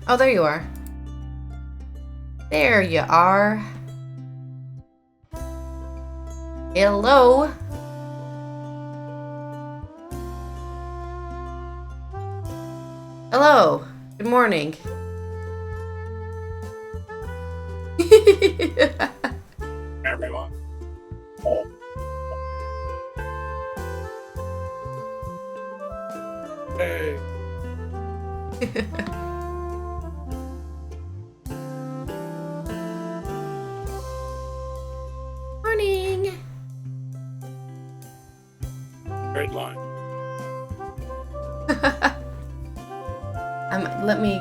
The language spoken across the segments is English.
Oh, there you are. There you are. Hello? Hello. Good morning. Everyone. Hey. Morning. Great line. Let me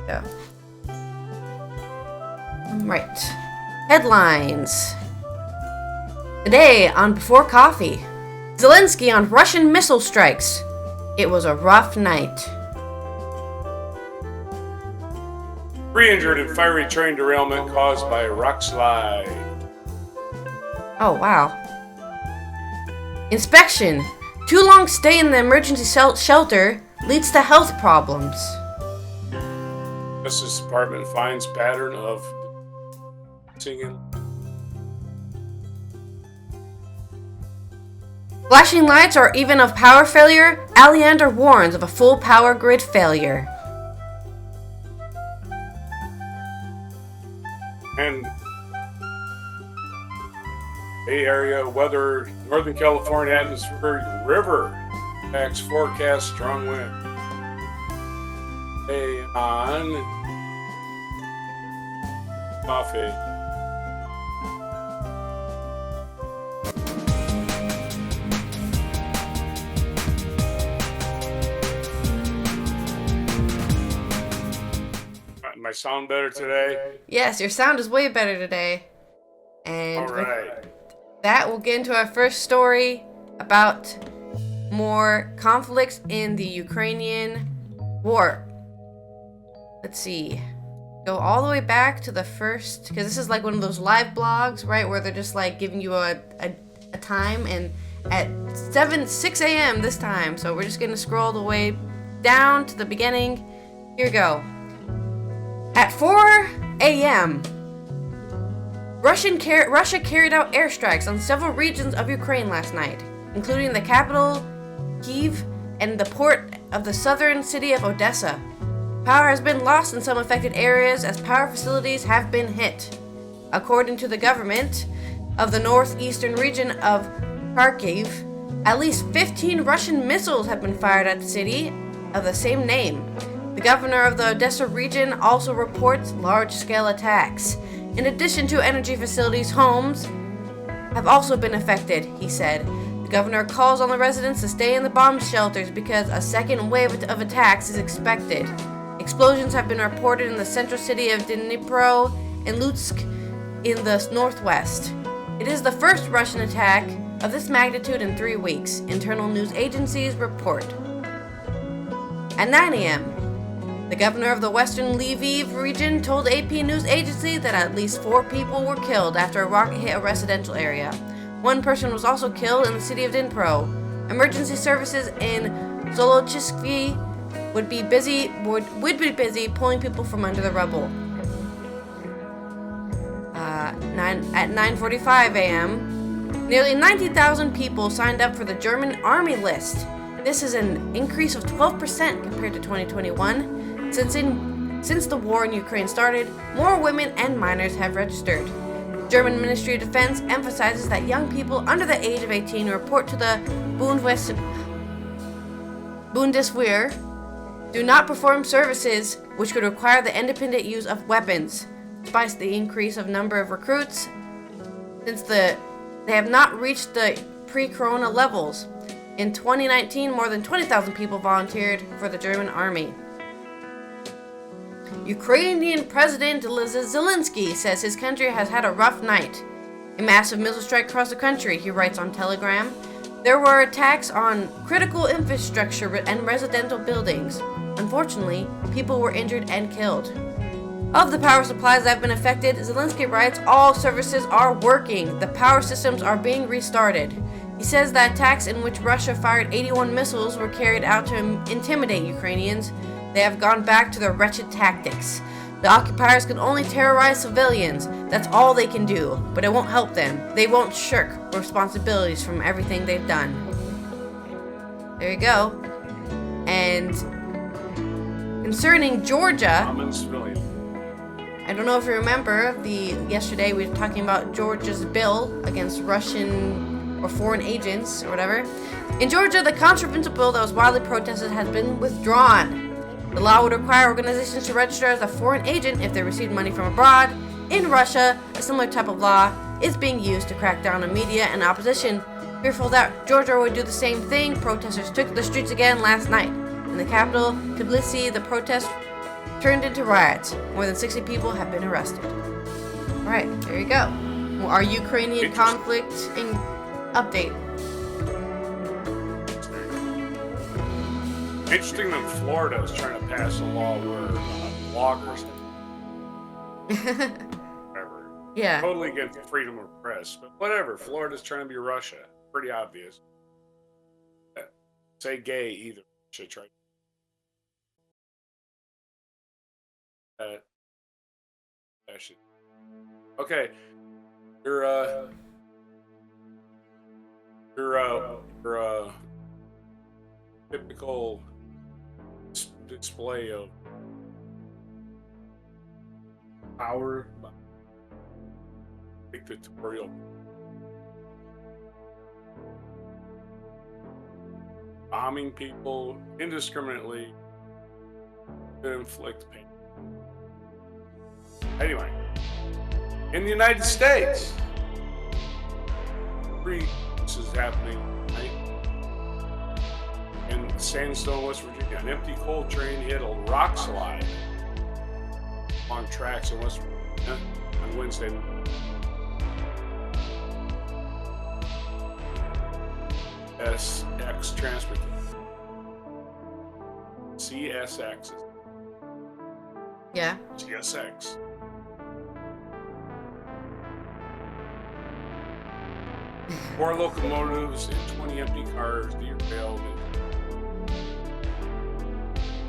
go. Right. Headlines. Today on Before Coffee, Zelensky on Russian missile strikes. It was a rough night. 3 injured in fiery train derailment caused by a rock slide. Oh, wow. Inspection. Too long stay in the emergency shelter leads to health problems. Justice Department finds pattern of singing. Flashing lights or even of power failure, Alliander warns of a full power grid failure. And Bay Area weather, Northern California atmospheric river impacts forecast strong wind. Stay on coffee. My sound better today? Yes, your sound is way better today. And All right. that will get into our first story about more conflicts in the Ukrainian war. Let's see. Go all the way back to the first, because this is like one of those live blogs, right, where they're just like giving you a time, and at 6 a.m. this time, so we're just going to scroll the way down to the beginning. Here we go. At 4 a.m., Russia carried out airstrikes on several regions of Ukraine last night, including the capital, Kyiv, and the port of the southern city of Odessa. Power has been lost in some affected areas as power facilities have been hit. According to the government of the northeastern region of Kharkiv, at least 15 Russian missiles have been fired at the city of the same name. The governor of the Odessa region also reports large-scale attacks. In addition to energy facilities, homes have also been affected, he said. The governor calls on the residents to stay in the bomb shelters because a second wave of attacks is expected. Explosions have been reported in the central city of Dnipro and Lutsk in the northwest. It is the first Russian attack of this magnitude in 3 weeks, internal news agencies report. At 9 a.m., the governor of the western Lviv region told AP news agency that at least 4 people were killed after a rocket hit a residential area. 1 person was also killed in the city of Dnipro. Emergency services in Zolochevsky would be busy pulling people from under the rubble. At 9:45 a.m., nearly 90,000 people signed up for the German Army list. This is an increase of 12% compared to 2021. Since the war in Ukraine started, more women and minors have registered. German Ministry of Defense emphasizes that young people under the age of 18 report to the Bundeswehr do not perform services which could require the independent use of weapons. Despite the increase of number of recruits, since they have not reached the pre-corona levels. In 2019, more than 20,000 people volunteered for the German army. Ukrainian President Zelensky says his country has had a rough night. A massive missile strike across the country, he writes on Telegram. There were attacks on critical infrastructure and residential buildings. Unfortunately, people were injured and killed. Of the power supplies that have been affected, Zelensky writes, all services are working. The power systems are being restarted. He says that attacks in which Russia fired 81 missiles were carried out to intimidate Ukrainians. They have gone back to their wretched tactics. The occupiers can only terrorize civilians. That's all they can do, but it won't help them. They won't shirk responsibilities from everything they've done. There you go. And concerning Georgia, Common civilian. I don't know if you remember, yesterday we were talking about Georgia's bill against Russian or foreign agents or whatever. In Georgia, the controversial bill that was widely protested has been withdrawn. The law would require organizations to register as a foreign agent if they received money from abroad. In Russia, a similar type of law is being used to crack down on media and opposition. Fearful that Georgia would do the same thing, protesters took to the streets again last night. In the capital, Tbilisi, the protest turned into riots. More than 60 people have been arrested. Alright, there you go. Our Ukrainian conflict update. Interesting that Florida is trying to pass a law where bloggers, whatever, Yeah. totally against freedom of press, but whatever. Florida's trying to be Russia. Pretty obvious. Say gay either. Should try. Okay. Your typical display of power by dictatorial bombing people indiscriminately to inflict pain. Anyway, in the United States, this is happening tonight. In Sandstone, West Virginia, an empty coal train hit a rock slide on tracks in West Virginia on Wednesday. SX Transportation. CSX. Yeah. CSX. Four locomotives and 20 empty cars derailed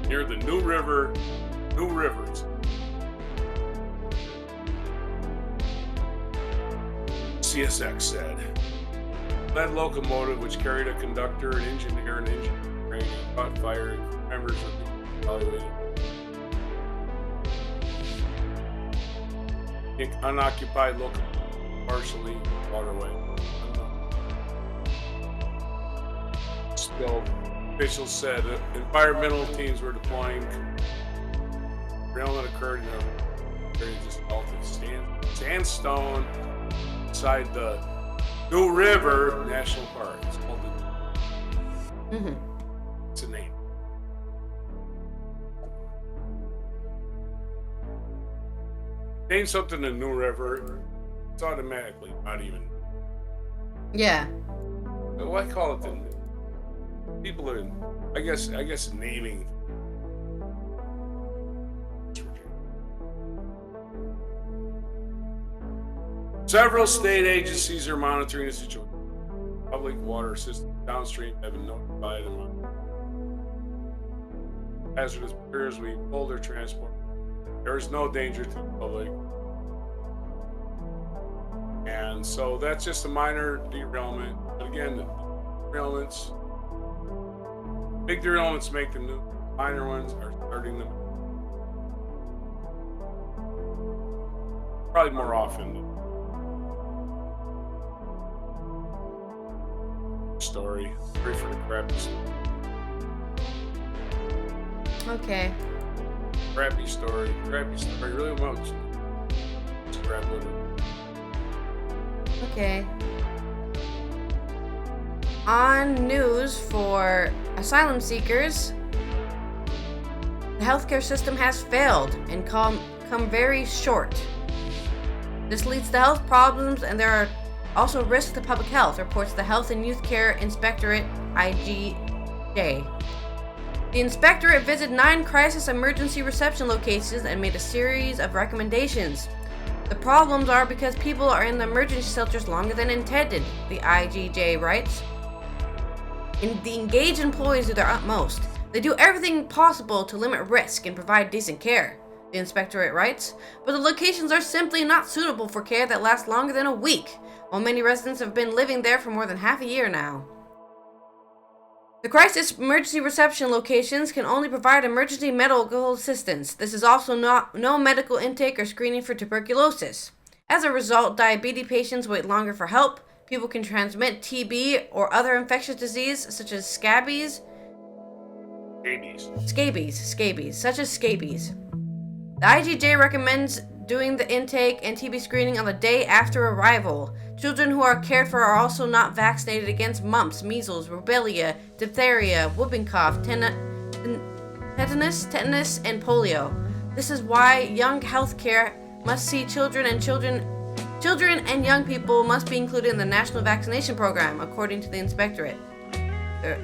near the New Rivers. CSX said. That locomotive, which carried a conductor, an engineer, and engine training, caught fire and members were being evaluated. Unoccupied locomotive, partially waterway. Spilled. Officials said environmental teams were deploying. Derailment occurred in a area just south of Sandstone, inside the New River National Park. It's called It's a name. Name something in New River, it's automatically not even. Yeah. So why call it the? People are, I guess, naming. Several state agencies are monitoring the situation. Public water systems downstream have been notified of hazardous materials we pull their transport. There is no danger to the public. And so that's just a minor derailment. But again, the derailments, big derailments make the news. Minor ones are starting them. Probably more often than story. Sorry for the crappy story. Okay. Crappy story. Really much. Scrap with it. Okay. On news for asylum seekers, the healthcare system has failed and come very short. This leads to health problems, and there are also risks to public health, reports the Health and Youth Care Inspectorate, IGJ. The inspectorate visited 9 crisis emergency reception locations and made a series of recommendations. The problems are because people are in the emergency shelters longer than intended, the IGJ writes. The engaged employees do their utmost. They do everything possible to limit risk and provide decent care, the inspectorate writes, but the locations are simply not suitable for care that lasts longer than a week, while many residents have been living there for more than half a year now. The crisis emergency reception locations can only provide emergency medical assistance. This is also no medical intake or screening for tuberculosis. As a result, diabetes patients wait longer for help. People can transmit TB or other infectious disease such as scabies. Such as scabies. The IGJ recommends doing the intake and TB screening on the day after arrival. Children who are cared for are also not vaccinated against mumps, measles, rubella, diphtheria, whooping cough, tetanus, and polio. This is why young healthcare must see children and young people must be included in the national vaccination program, according to the inspectorate.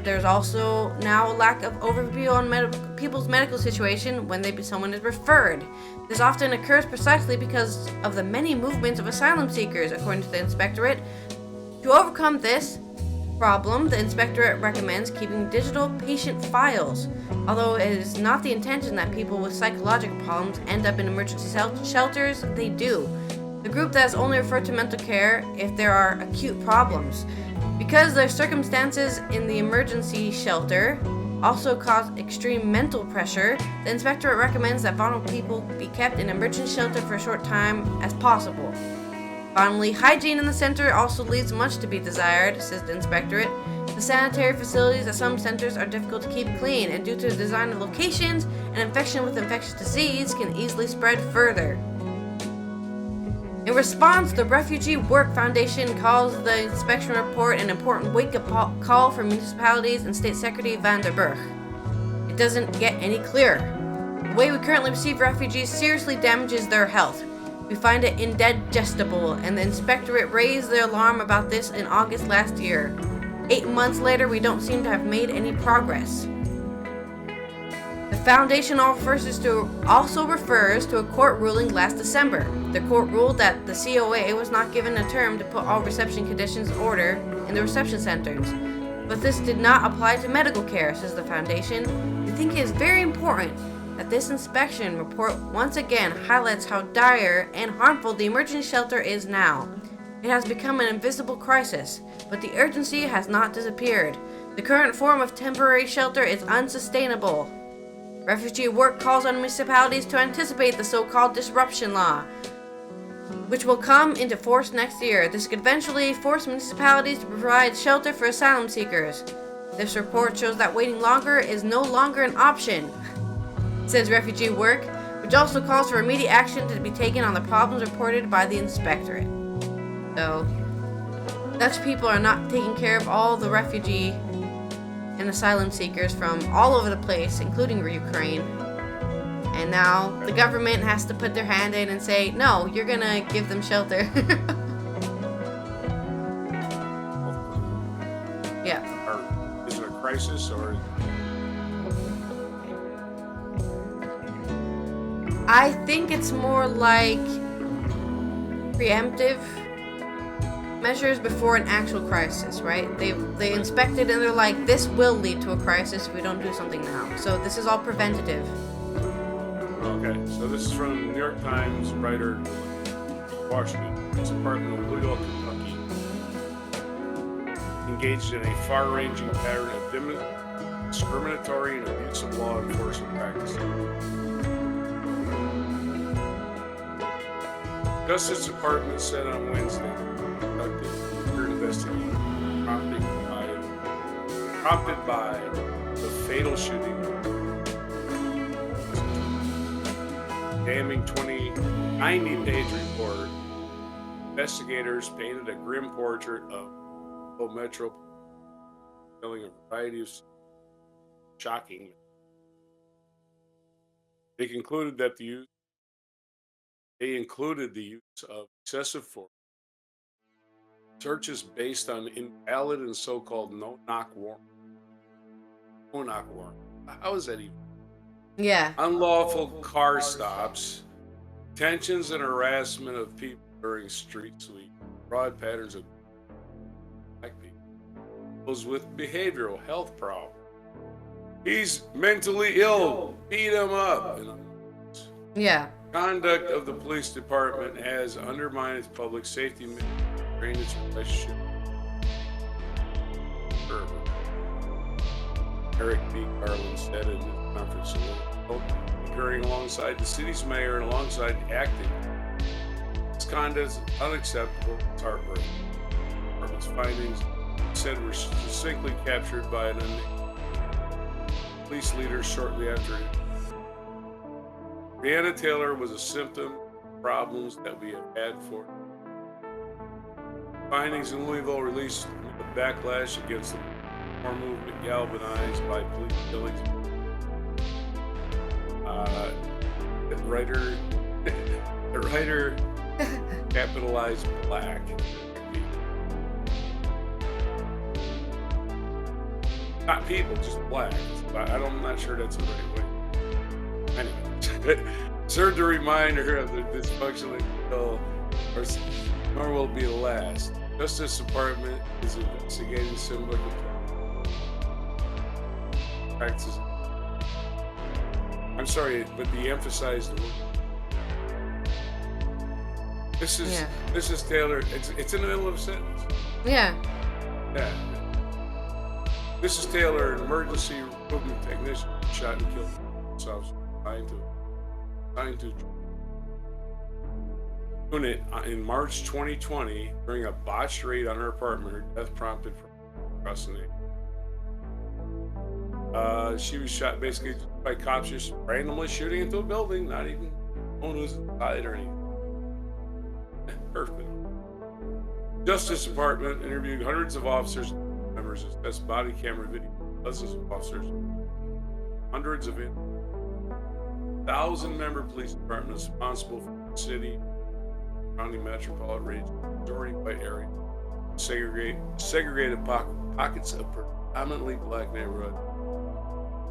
There's also now a lack of overview on people's medical situation when someone is referred. This often occurs precisely because of the many movements of asylum seekers, according to the inspectorate. To overcome this problem, the inspectorate recommends keeping digital patient files. Although it is not the intention that people with psychological problems end up in emergency shelters, they do. The group that is only referred to mental care if there are acute problems. Because their circumstances in the emergency shelter also cause extreme mental pressure, the inspectorate recommends that vulnerable people be kept in emergency shelter for a short time as possible. Finally, hygiene in the center also leaves much to be desired, says the inspectorate. The sanitary facilities at some centers are difficult to keep clean, and due to the design of locations, an infection with infectious disease can easily spread further. In response, the Refugee Work Foundation calls the inspection report an important wake-up call for municipalities and State Secretary Van der Burg. It doesn't get any clearer. The way we currently receive refugees seriously damages their health. We find it indigestible, and the inspectorate raised their alarm about this in August last year. 8 months later, we don't seem to have made any progress. The foundation also refers to a court ruling last December. The court ruled that the COA was not given a term to put all reception conditions in order in the reception centers. But this did not apply to medical care, says the foundation. We think it is very important that this inspection report once again highlights how dire and harmful the emergency shelter is now. It has become an invisible crisis, but the urgency has not disappeared. The current form of temporary shelter is unsustainable. Refugee Work calls on municipalities to anticipate the so-called disruption law, which will come into force next year. This could eventually force municipalities to provide shelter for asylum seekers. This report shows that waiting longer is no longer an option, says Refugee Work, which also calls for immediate action to be taken on the problems reported by the inspectorate. So, Dutch people are not taking care of all the refugee and asylum seekers from all over the place, including Ukraine. And now the government has to put their hand in and say, no, you're gonna give them shelter. Yeah. Is it a crisis or? I think it's more like preemptive measures before an actual crisis, right? They inspected and they're like, this will lead to a crisis if we don't do something now. So this is all preventative. Okay, so this is from New York Times writer Washington. This Department of Louisville, Kentucky, engaged in a far-ranging pattern of discriminatory and abusive law enforcement practices. Justice Department said on Wednesday conducted an investigation prompted by the fatal shooting, damning 90-page report. Investigators painted a grim portrait of the Metro, telling a variety of shocking. They included the use of excessive force, searches based on invalid and so-called no-knock warrant. No-knock warrant. How is that even? Yeah. Unlawful car stops, Detentions and harassment of people during street sweep. Broad patterns of black people. Those with behavioral health problems. He's mentally ill. Beat him up. Yeah. Conduct of the police department has undermined its public safety drained its relationship. Eric B. Garland said in the conference occurring alongside the city's mayor and alongside acting. This conduct is unacceptable. It's heartbreaking. The department's findings said were succinctly captured by an unnamed police leader shortly after it. Breonna Taylor was a symptom of problems that we have had for. Findings in Louisville released a backlash against the reform movement galvanized by police killings. The writer capitalized black. Not people, just black. I'm not sure that's the right way. Anyway, served to remind her of the dysfunctional bill, nor will be the last. Justice Department is investigating similar practices. I'm sorry, but the emphasized the word. Mrs. Taylor, it's in the middle of a sentence. Yeah. Yeah. Mrs. Taylor, an emergency recruitment technician, shot and killed himself trying to unit in March 2020 during a botched raid on her apartment. Her death prompted from across the name. She was shot basically by cops just randomly shooting into a building, not even knowing who's inside or anything. Perfect. Justice Department interviewed hundreds of officers and members, assessed body camera video, dozens of officers, hundreds of 1,000-member police department responsible for the city, surrounding metropolitan region, majority white area, segregated pockets of predominantly black neighborhood.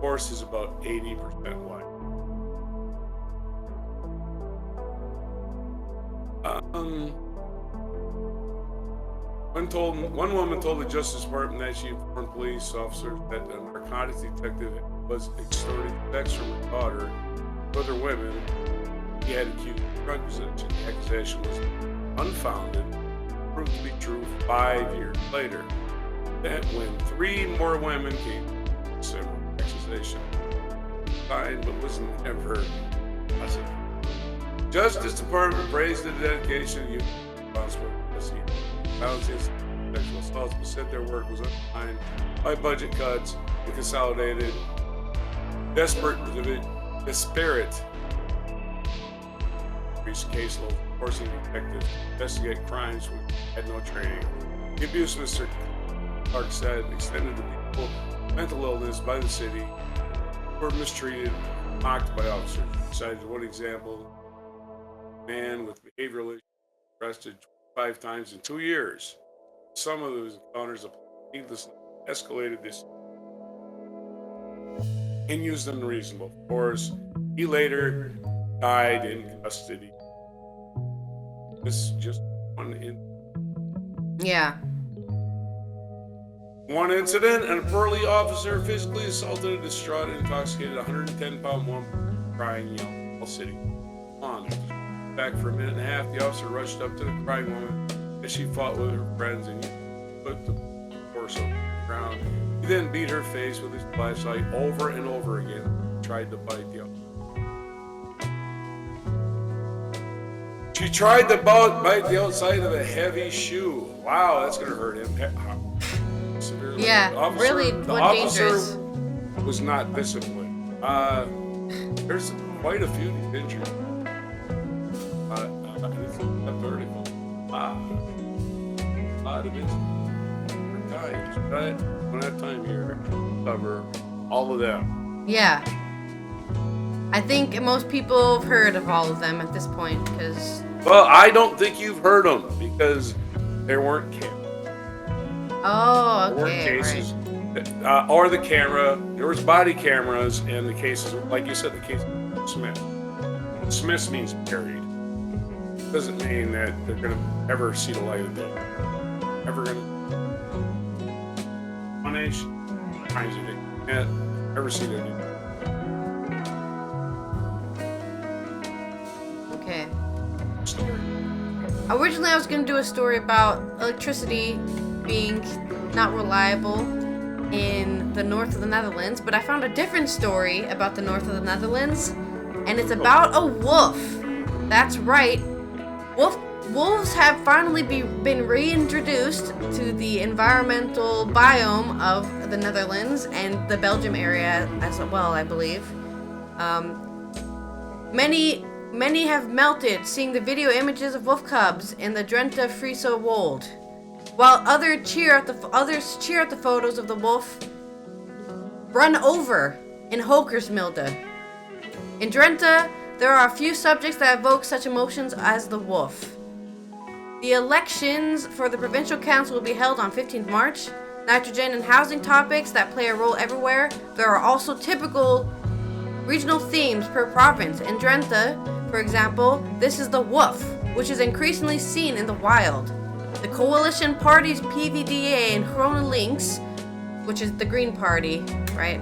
Force is about 80% white. One woman told the Justice Department that she informed police officers that a narcotics detective was extorting sex from her daughter to other women. He had accused of drug possession. The accusation was unfounded, proved to be true 5 years later. That when 3 more women came to similar accusation, signed but was never positive. Justice Department praised the dedication of youth responsible for violence against sexual assaults, but said their work was undermined by budget cuts and consolidated, disparate increased caseload, forcing detectives to investigate crimes which had no training. The abuse, Mr. Clark said, extended to people with mental illness by the city who were mistreated, mocked by officers. Besides one example, a man with behavioral issues arrested 5 times in 2 years. Some of those encounters of needlessly escalated this and used unreasonable force. He later died in custody. This is just one one incident, and a burly officer physically assaulted a distraught and intoxicated 110-pound woman, crying, yelling, all city. On. Back for a minute and a half, the officer rushed up to the crying woman as she fought with her friends and put the horse on the ground. He then beat her face with his flashlight over and over again and tried to bite the officer. She tried to bite the outside of a heavy shoe. Wow, that's going to hurt him. Severely. Yeah, really dangerous. The officer was not disciplined. There's quite a few injured. It's a vertical. A lot of incidents. Times, right? We don't have time here to cover all of them. Yeah. I think most people have heard of all of them at this point, because... Well, I don't think you've heard them, because there weren't cameras. Oh, okay. There weren't cases. Right. Or the camera. There was body cameras, and the cases, like you said, the case of Smith. Smith means buried. doesn't mean that they're going to ever see the light of day. Ever going to punish times that they can't ever see their new Okay. story. Originally, I was going to do a story about electricity being not reliable in the north of the Netherlands, but I found a different story about the north of the Netherlands, and it's about a wolf. That's right. Wolves have finally been reintroduced to the environmental biome of the Netherlands and the Belgium area as well, I believe. Many have melted seeing the video images of wolf cubs in the Drenthe Friese Wold, while others cheer at the photos of the wolf run over in Hokersmilde. In Drenthe, there are a few subjects that evoke such emotions as the wolf. The elections for the provincial council will be held on 15th March. Nitrogen and housing topics that play a role everywhere. There are also typical regional themes per province. In Drenthe, for example, this is the wolf, which is increasingly seen in the wild. The coalition parties PVDA and GroenLinks, which is the Green Party, right?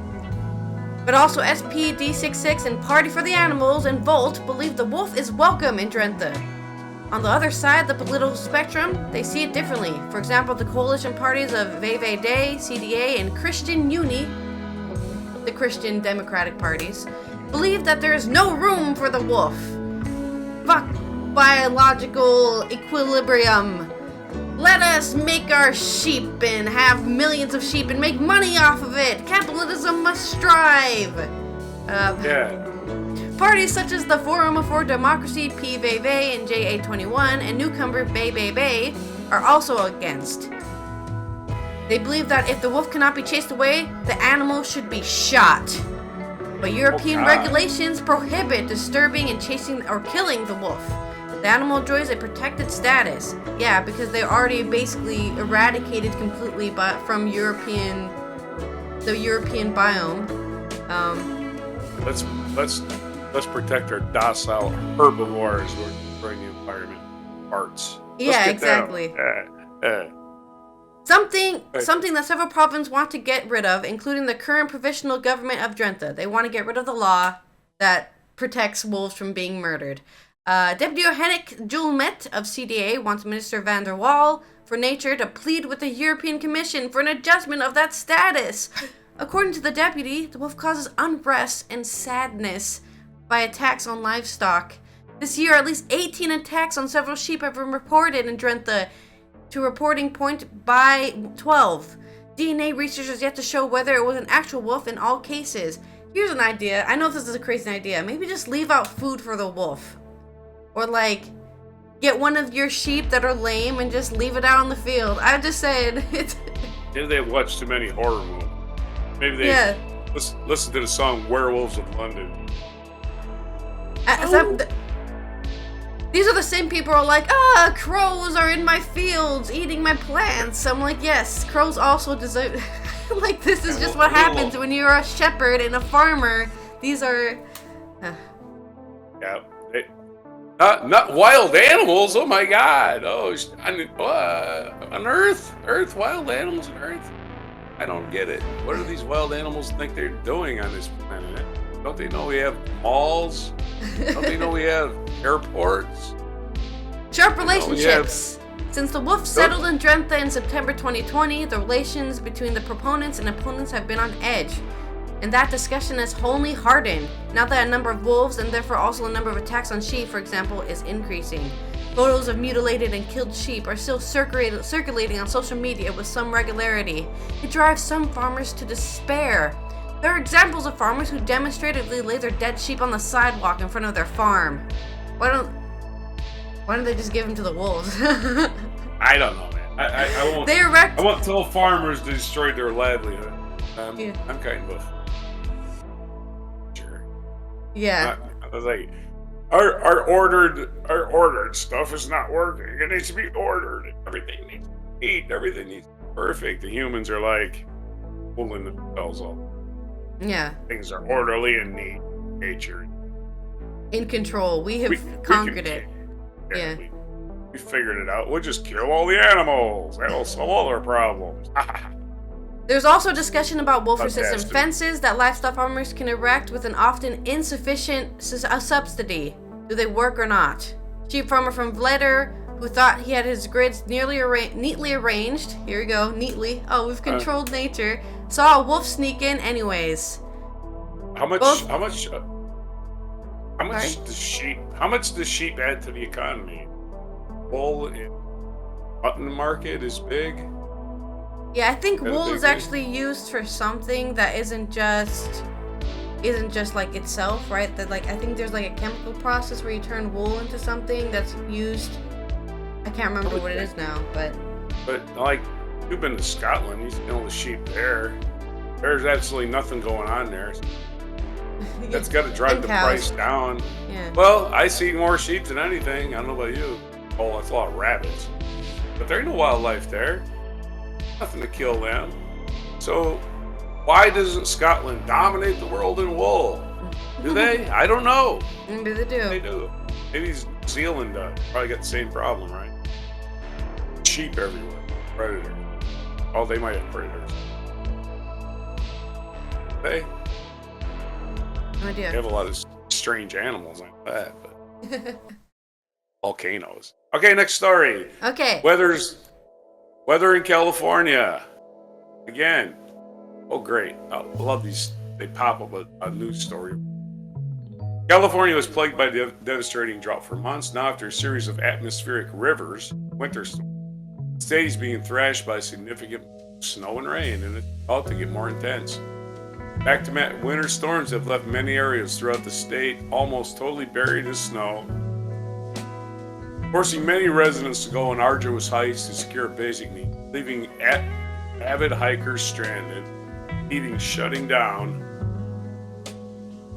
But also SPD66 and Party for the Animals and Volt believe the wolf is welcome in Drenthe. On the other side of the political spectrum, they see it differently. For example, the coalition parties of VVD, CDA, and Christian Unie, the Christian Democratic parties, believe that there is no room for the wolf. Fuck biological equilibrium. Let us make our sheep and have millions of sheep and make money off of it. Capitalism must strive. Parties such as the Forum for Democracy, PVV, and JA21, and newcomer Bay are also against. They believe that if the wolf cannot be chased away, the animal should be shot. But European regulations prohibit disturbing and chasing or killing the wolf. The animal enjoys a protected status. Yeah, because they're already basically eradicated completely from the European biome. Let's protect our docile herbivores who are destroying the environment. Parts. Yeah, exactly. Something that several provinces want to get rid of, including the current provisional government of Drenthe. They want to get rid of the law that protects wolves from being murdered. Deputy Henrik Julmet of CDA wants Minister van der Waal for Nature to plead with the European Commission for an adjustment of that status. According to the deputy, the wolf causes unrest and sadness by attacks on livestock. This year, at least 18 attacks on several sheep have been reported in Drenthe, to reporting point by 12. DNA research has yet to show whether it was an actual wolf in all cases. Here's an idea. I know this is a crazy idea. Maybe just leave out food for the wolf. Or get one of your sheep that are lame and just leave it out on the field. I just said it's... Maybe they've watched too many horror movies. Maybe they listen to the song Werewolves of London. These are the same people who are like, crows are in my fields eating my plants. I'm like, yes, crows also deserve... this is just what happens when you're a shepherd and a farmer. These are... Yeah. Not wild animals. Oh my God. On Earth, wild animals on Earth. I don't get it. What do these wild animals think they're doing on this planet? Don't they know we have malls? Don't they know we have airports? Sharp relationships. Since the wolf settled in Drenthe in September 2020, the relations between the proponents and opponents have been on edge. And that discussion has only hardened, now that a number of wolves, and therefore also a number of attacks on sheep, for example, is increasing. Photos of mutilated and killed sheep are still circulating on social media with some regularity. It drives some farmers to despair. There are examples of farmers who demonstratively lay their dead sheep on the sidewalk in front of their farm. Why don't they just give them to the wolves? I don't know, man. I won't tell farmers to destroy their livelihood. I'm kind of sure. Yeah. I was like, our ordered stuff is not working. It needs to be ordered. Everything needs to be neat. Everything needs to be perfect. The humans are like pulling themselves up. Yeah. Things are orderly and neat. Nature. In control. We have conquered it. Yeah. We figured it out. We'll just kill all the animals. That'll solve all our problems. There's also discussion about wolf-resistant Fantastic. fences that livestock farmers can erect with an often insufficient subsidy. Do they work or not? Sheep farmer from Vleder, who thought he had his grids neatly arranged, here we go, neatly, oh, we've controlled nature, saw a wolf sneak in anyways. How much does sheep add to the economy? Wool in mutton market is big. Yeah, I think Is that a wool big is thing? actually used for something that isn't just like itself, right? That like I think there's like a chemical process where you turn wool into something that's used. I can't remember what it is now, but like you've been to Scotland, you see all the sheep there. There's absolutely nothing going on there. That's got to drive And the cows. price down. Yeah. Well, I see more sheep than anything. I don't know about you. Oh, that's a lot of rabbits. But there ain't no wildlife there. Nothing to kill them. So why doesn't Scotland dominate the world in wool? Do they? I don't know. Maybe they do. They do. Maybe New Zealand probably got the same problem, right? Sheep everywhere. Predators. Oh, they might have predators. They No idea. have a lot of strange animals like that, but volcanoes. Okay, next story. Okay. Weather in California. Again. Oh, great. I love these. They pop up a news story. California was plagued by devastating drought for months. Now, after a series of atmospheric rivers, winter storms, the state is being thrashed by significant snow and rain, and it's about to get more intense. Back-to-back winter storms have left many areas throughout the state almost totally buried in snow, forcing many residents to go on arduous hikes to secure basic needs, leaving avid hikers stranded, heating shutting down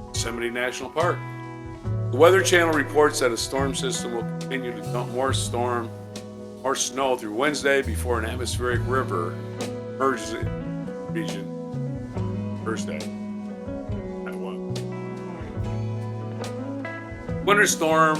Yosemite National Park. The Weather Channel reports that a storm system will continue to dump more snow through Wednesday before an atmospheric river emerges in the region Thursday. Winter storm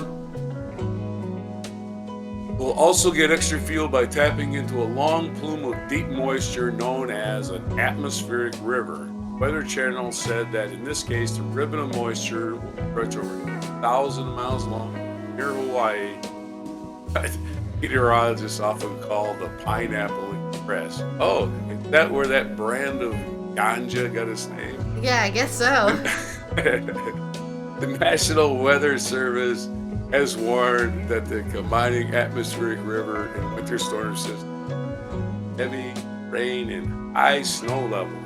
will also get extra fuel by tapping into a long plume of deep moisture known as an atmospheric river. Weather Channel said that in this case, the ribbon of moisture will stretch over 1,000 miles long near Hawaii. Meteorologists often call the Pineapple Express. Oh, is that where that brand of ganja got its name? Yeah, I guess so. The National Weather Service has warned that the combining atmospheric river and winter storm system, heavy rain and high snow levels.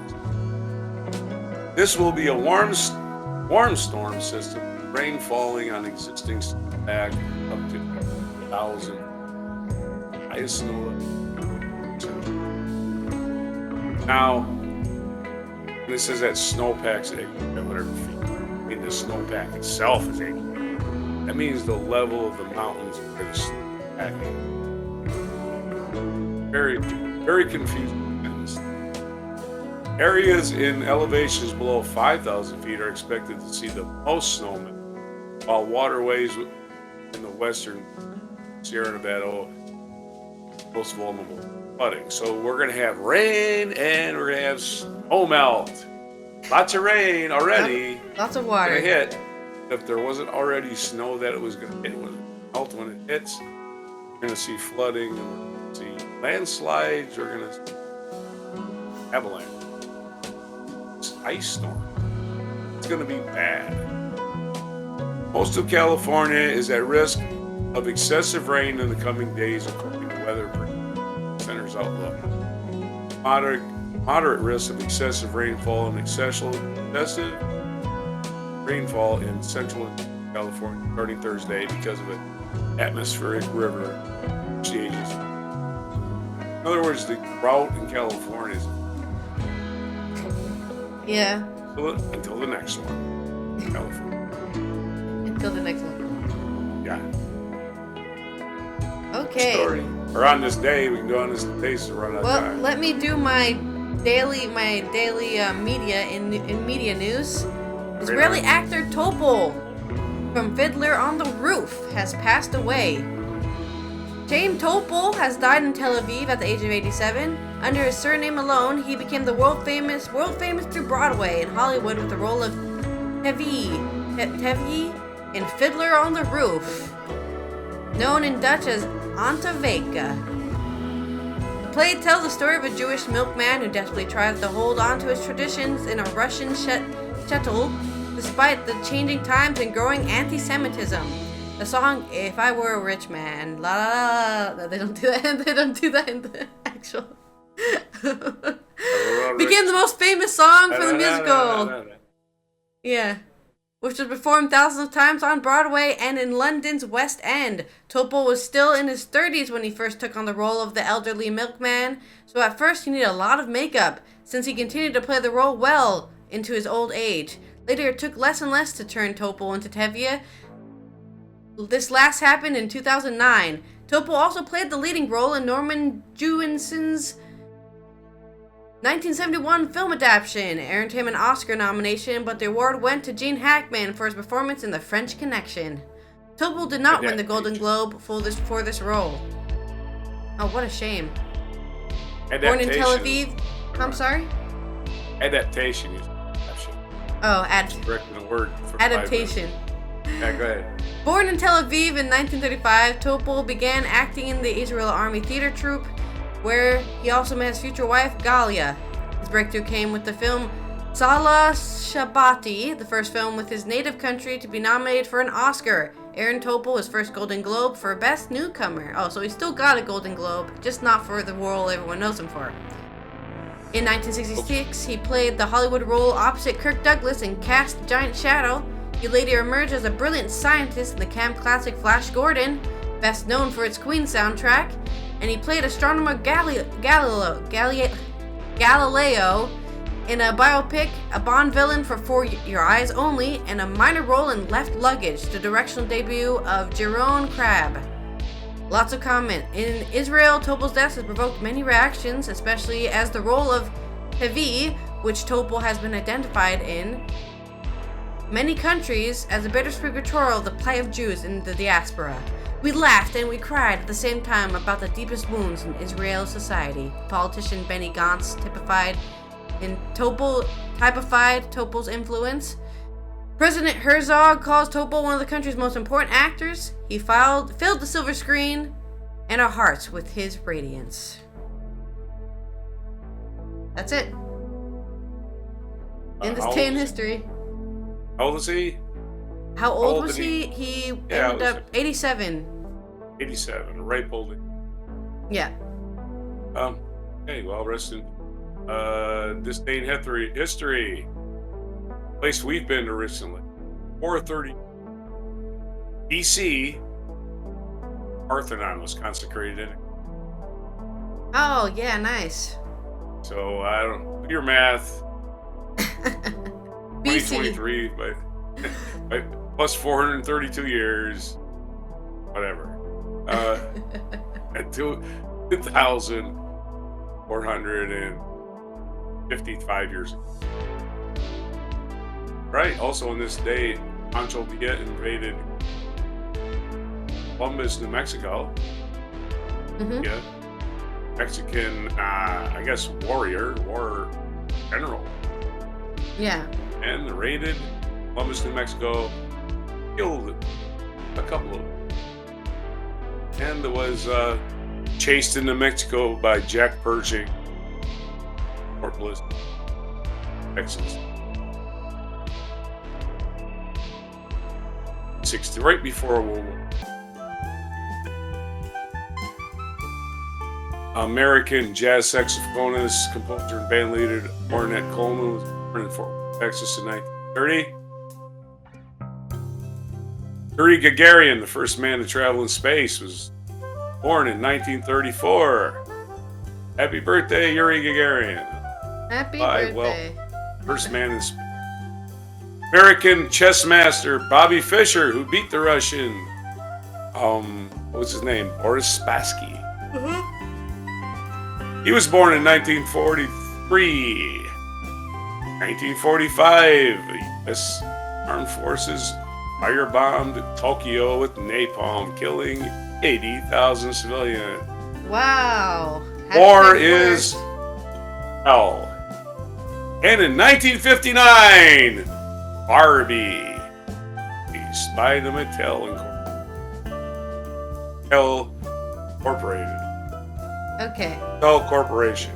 This will be a warm storm system, rain falling on existing snowpack up to 1,000. Highest snow level. Now, when it says that snowpack's 800 feet, I mean the snowpack itself is 800. That means the level of the mountains where the snowpack is. Very, very confusing. Areas in elevations below 5,000 feet are expected to see the most snowmelt, while waterways in the western Sierra Nevada most vulnerable to flooding. So we're going to have rain and we're going to have snow melt. Lots of rain already. Lots of water. Gonna hit. If there wasn't already snow that it was going to hit, when it melt when it hits, we're going to see flooding, we're going to see landslides, we're going to see avalanche. It's ice storm. It's going to be bad. Most of California is at risk of excessive rain in the coming days, according to Weather Center's outlook. Moderate risk of excessive rainfall and excessive rainfall in central California starting Thursday because of an atmospheric river changes. In other words, the drought in California is Yeah. until the next one. California. Until the next one. Yeah. Okay. Story. Or on this day, we can go on this day to run out of Well, time. let me do my daily media in media news. Israeli actor Topol from Fiddler on the Roof has passed away. Chaim Topol has died in Tel Aviv at the age of 87. Under his surname alone, he became the world famous through Broadway and Hollywood with the role of Tevi in Fiddler on the Roof, known in Dutch as Anta Veka. The play tells the story of a Jewish milkman who desperately tries to hold on to his traditions in a Russian shtetl despite the changing times and growing anti-Semitism. The song "If I Were a Rich Man," la la la, they don't do that. They don't do that in the actual. Became the most famous song for the musical. Yeah, which was performed thousands of times on Broadway and in London's West End. Topol was still in his 30s when he first took on the role of the elderly milkman, so at first he needed a lot of makeup, since he continued to play the role well into his old age. Later, it took less and less to turn Topol into Tevye. This last happened in 2009. Topol also played the leading role in Norman Jewison's 1971 film adaptation. It earned him an Oscar nomination, but the award went to Gene Hackman for his performance in The French Connection. Topol did not win the Golden Globe for this role. Oh, what a shame. Born in Tel Aviv. I'm sorry? Adaptation. Oh, correcting the word for adaptation. Yeah, go ahead. Born in Tel Aviv in 1935, Topol began acting in the Israel Army Theater Troupe, where he also met his future wife, Galia. His breakthrough came with the film Salah Shabati, the first film with his native country to be nominated for an Oscar. Aaron Topol his first Golden Globe for Best Newcomer. Oh, so he still got a Golden Globe, just not for the role everyone knows him for. In 1966, he played the Hollywood role opposite Kirk Douglas in Cast Giant Shadow. He later emerged as a brilliant scientist in the camp classic Flash Gordon, best known for its Queen soundtrack, and he played astronomer Galileo in a biopic, a Bond villain for For Your Eyes Only, and a minor role in Left Luggage, the directional debut of Jeroen Krabbe. Lots of comment. In Israel, Topol's death has provoked many reactions, especially as the role of Tevi, which Topol has been identified in many countries as a bittersweet portrayal of the plight of Jews in the diaspora. We laughed and we cried at the same time about the deepest wounds in Israeli society. Politician Benny Gantz typified Topol's influence. President Herzog calls Topol one of the country's most important actors. He filled the silver screen and our hearts with his radiance. That's it. In this day in history. How old was he? How old was he? He ended up 87. 87, a ripe old. Yeah. Okay, well, rest in this day in history. Place we've been to recently. 430 BC, Parthenon was consecrated in it. Oh, yeah, nice. So, I don't, your math. BC. 2023, but plus 432 years, whatever. At 2,455 years ago. Right. Also on this day, Pancho Villa invaded Columbus, New Mexico. Mm-hmm. Yeah. Mexican, I guess, war general. Yeah. And raided Columbus, New Mexico, killed a couple of them. And was chased into Mexico by Jack Pershing, Fort Bliss, Texas. 60, right before World War. American jazz saxophonist, composer, and band leader Ornette Coleman was born in Fort Worth, Texas in 1930. Yuri Gagarin, the first man to travel in space, was born in 1934. Happy birthday, Yuri Gagarin. Happy birthday. Well, first man in space. American chess master Bobby Fischer, who beat the Russian, what's his name? Boris Spassky. Mm-hmm. He was born in 1943. 1945, the U.S. Armed Forces firebombed Tokyo with napalm, killing 80,000 civilians. Wow. War is hell. And in 1959, Barbie, released by the Mattel Incorporated. Okay. Mattel Corporation.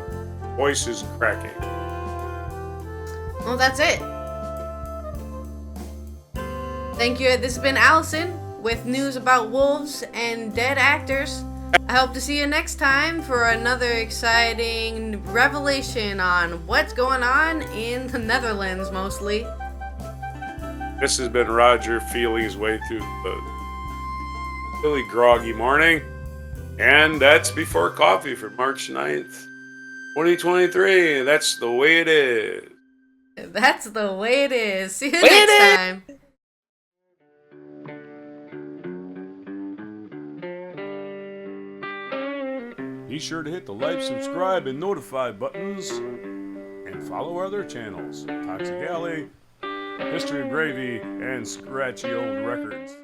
Voices cracking. Well, that's it. Thank you. This has been Allison with news about wolves and dead actors. I hope to see you next time for another exciting revelation on what's going on in the Netherlands, mostly. This has been Roger feeling his way through the really groggy morning. And that's before coffee for March 9th, 2023. That's the way it is. That's the way it is. See you next time. Be sure to hit the like, subscribe, and notify buttons. And follow our other channels, Toxic Alley, History of Gravy, and Scratchy Old Records.